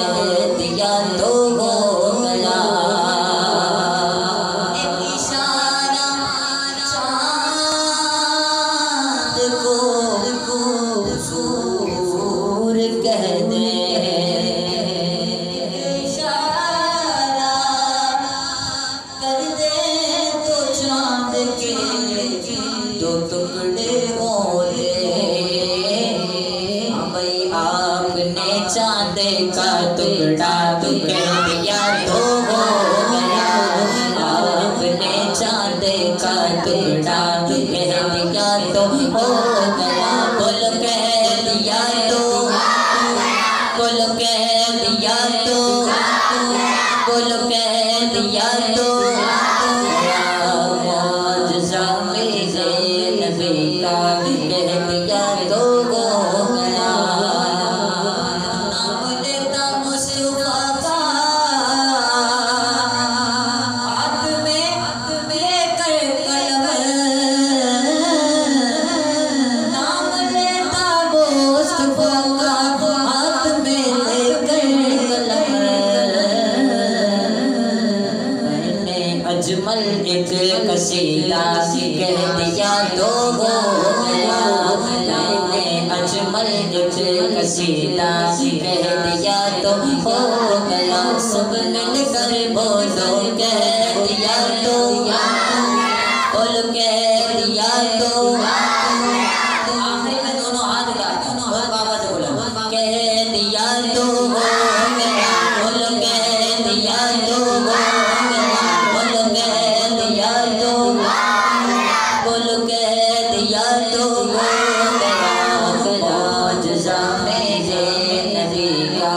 कह दिया तो हो गया। एक इशारा चाँद को हुजूर कह दे, इशारा कर दे तो चाँद के दो टुकड़े होते। भाई आपने चाँद का टुकड़ा तो कह दिया तो हो गया। आपने चाँद का टुकड़ा तो कह दिया तो हो गया। बोल कह दिया तो, बोल कह दिया तो, बोल कह दिया तो मुआजिज़ा मेरे नबी का कह दिया तो हो गया। नाम लेता मुस्तफा का हाथ में कर कलम, नाम लेता मुस्तफा का हाथ में लेकर कलम। मैंने अजमल एक कसीदा कह दिया तो हो गया। मैंने अजमल एक कसीदा कह दिया तो हो गया। सब मिलकर बोलो कह दिया तो, बोल कह दिया तो। आखिरी में दोनों हाथ उठाते हैं और बाबा से बोला कह दिया तो हो गया। बोल कह दिया तो हो गया। बोल कह दिया तो, बोल कह दिया तो हो गया। मुआजिज़ा मेरे नबी का।